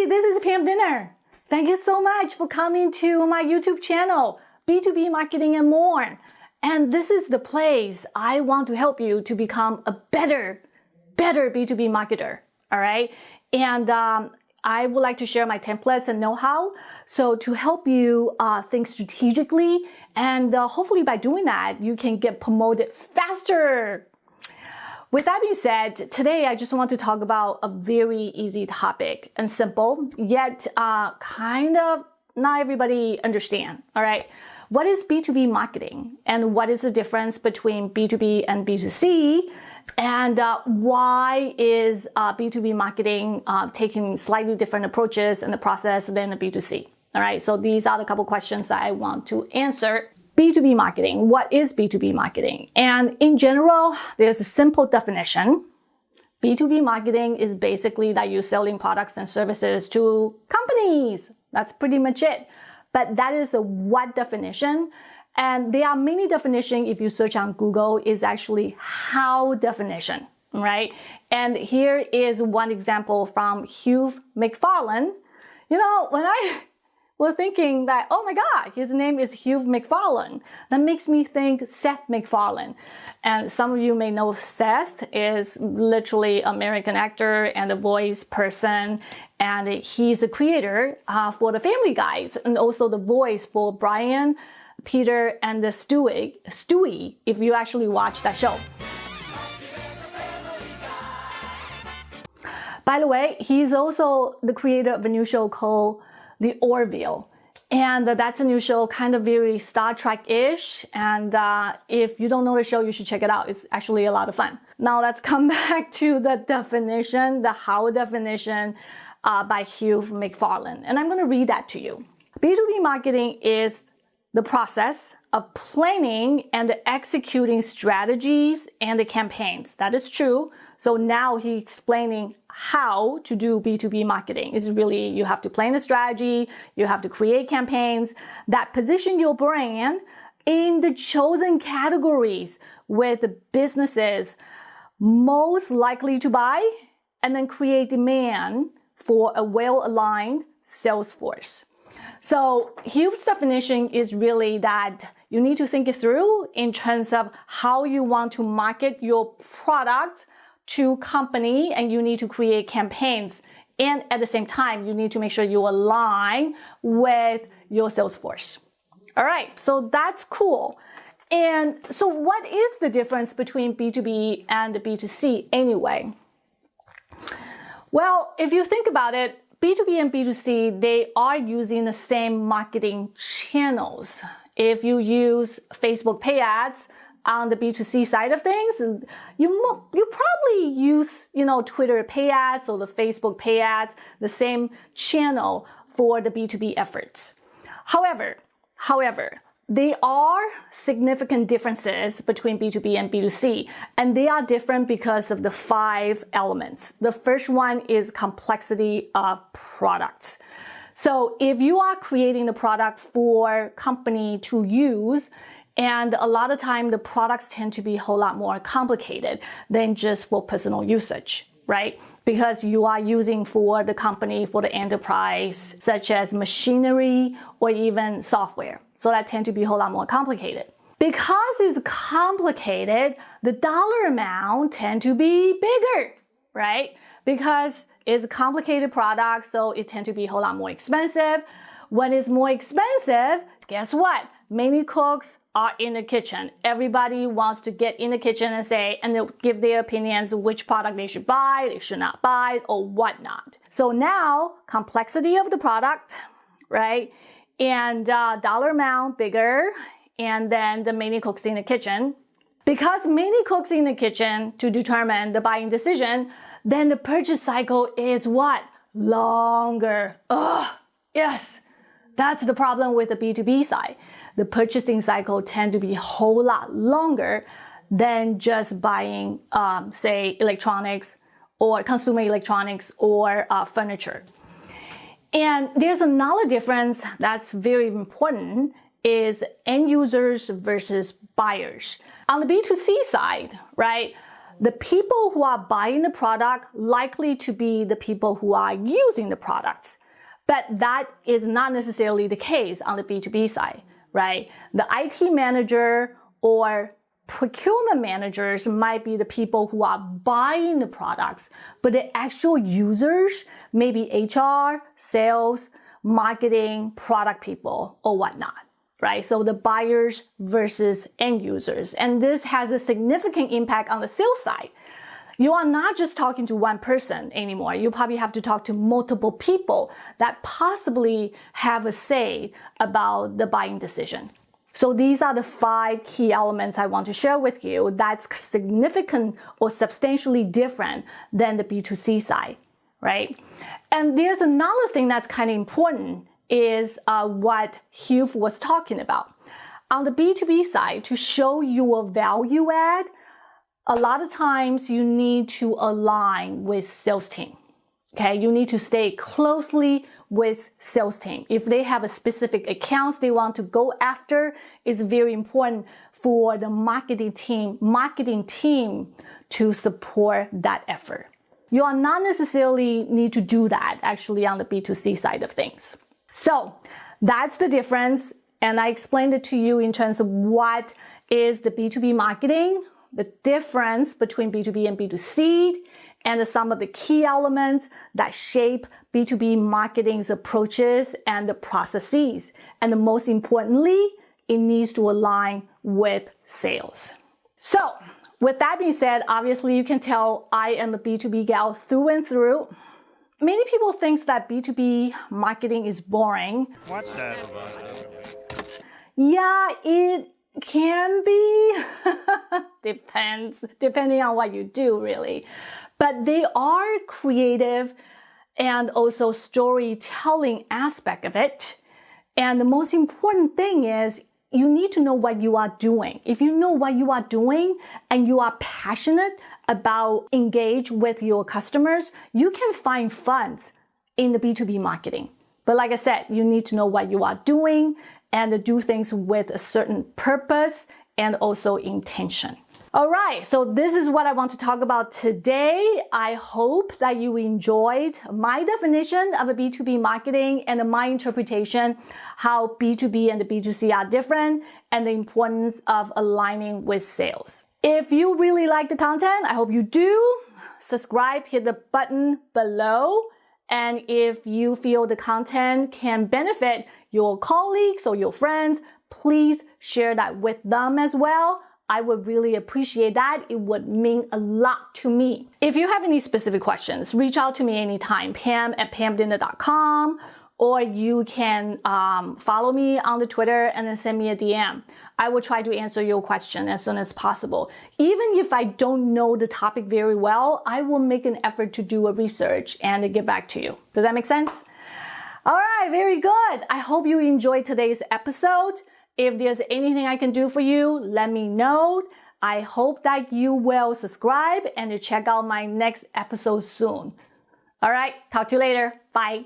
Hi, this is Pam Didner. Thank you so much for coming to my YouTube channel, B2B Marketing and More. And this is the place I want to help you to become a better B2B marketer, all right? And I would like to share my templates and know-how, so to help you think strategically, and hopefully by doing that, you can get promoted faster. With that being said, today I just want to talk about a very easy topic and simple, yet kind of not everybody understand, all right? What is B2B marketing, and what is the difference between B2B and B2C? And why is B2B marketing taking slightly different approaches in the process than the B2C? All right, so these are the couple questions that I want to answer. B2B marketing, what is B2B marketing? And in general, there's a simple definition. B2B marketing is basically that you're selling products and services to companies. That's pretty much it. But that is a what definition. And there are many definitions. If you search on Google, is actually how definition, right? And here is one example from Hugh McFarlane. You know, when I was thinking that, oh my God, his name is Hugh McFarlane, that makes me think Seth MacFarlane. And some of you may know Seth is literally American actor and a voice person. And he's a creator for the Family Guys, and also the voice for Brian, Peter, and the Stewie, if you actually watch that show. By the way, he's also the creator of a new show called The Orville. And that's a new show, kind of very Star Trek-ish. And if you don't know the show, you should check it out. It's actually a lot of fun. Now let's come back to the definition, the how definition by Hugh McFarlane. And I'm going to read that to you. B2B marketing is the process of planning and executing strategies and the campaigns. That is true. So now he's explaining how to do B2B marketing. It's really, you have to plan a strategy, you have to create campaigns that position your brand in the chosen categories with the businesses most likely to buy, and then create demand for a well-aligned sales force. So Hugh's definition is really that you need to think it through in terms of how you want to market your product to company, and you need to create campaigns. And at the same time, you need to make sure you align with your sales force. All right, so that's cool. And so what is the difference between B2B and B2C anyway? Well, if you think about it, B2B and B2C, they are using the same marketing channels. If you use Facebook pay ads on the B2C side of things, you probably use, Twitter pay ads or the Facebook pay ads, the same channel for the B2B efforts. However, there are significant differences between B2B and B2C, and they are different because of the 5 elements. The first one is complexity of products. So if you are creating the product for company to use, and a lot of time the products tend to be a whole lot more complicated than just for personal usage, right? Because you are using for the company, for the enterprise, such as machinery or even software. So that tend to be a whole lot more complicated. Because it's complicated, the dollar amount tend to be bigger, right? Because it's a complicated product, so it tend to be a whole lot more expensive. When it's more expensive, guess what? Many cooks are in the kitchen. Everybody wants to get in the kitchen and say, and they'll give their opinions which product they should buy, they should not buy, or whatnot. So now, complexity of the product, right? And dollar amount bigger, and then the many cooks in the kitchen. Because many cooks in the kitchen to determine the buying decision, then the purchase cycle is what? Longer. Yes, that's the problem with the B2B side. The purchasing cycle tend to be a whole lot longer than just buying, say, electronics or consumer electronics or furniture. And there's another difference that's very important is end users versus buyers. On the B2C side, right, the people who are buying the product likely to be the people who are using the products. But that is not necessarily the case on the B2B side, right? The IT manager or procurement managers might be the people who are buying the products, but the actual users may be HR, sales, marketing, product people, or whatnot, right? So the buyers versus end users. And this has a significant impact on the sales side. You are not just talking to one person anymore. You probably have to talk to multiple people that possibly have a say about the buying decision. So these are the 5 key elements I want to share with you that's significant or substantially different than the B2C side, right? And there's another thing that's kind of important is what Hugh was talking about. On the B2B side, to show your value add, a lot of times you need to align with sales team. Okay, you need to stay closely with sales team. If they have a specific accounts they want to go after, it's very important for the marketing team to support that effort. You are not necessarily need to do that actually on the B2C side of things. So that's the difference. And I explained it to you in terms of what is the B2B marketing, the difference between B2B and B2C, and some of the key elements that shape B2B marketing's approaches and the processes. And most importantly, it needs to align with sales. So with that being said, obviously you can tell I am a B2B gal through and through. Many people think that B2B marketing is boring. What's that? Yeah, it can be. Depending on what you do, really. But they are creative and also storytelling aspect of it. And the most important thing is you need to know what you are doing. If you know what you are doing and you are passionate about engage with your customers, you can find funds in the B2B marketing. But like I said, you need to know what you are doing and do things with a certain purpose and also intention. All right, so this is what I want to talk about today. I hope that you enjoyed my definition of a B2B marketing and my interpretation how B2B and the B2C are different and the importance of aligning with sales. If you really like the content, I hope you do. Subscribe, hit the button below. And if you feel the content can benefit your colleagues or your friends, please share that with them as well. I would really appreciate that. It would mean a lot to me. If you have any specific questions, reach out to me anytime, pam@pamdidner.com, or you can follow me on the Twitter and then send me a DM. I will try to answer your question as soon as possible. Even if I don't know the topic very well, I will make an effort to do a research and get back to you. Does that make sense? All right, very good. I hope you enjoyed today's episode. If there's anything I can do for you, let me know. I hope that you will subscribe and check out my next episode soon. All right, talk to you later. Bye.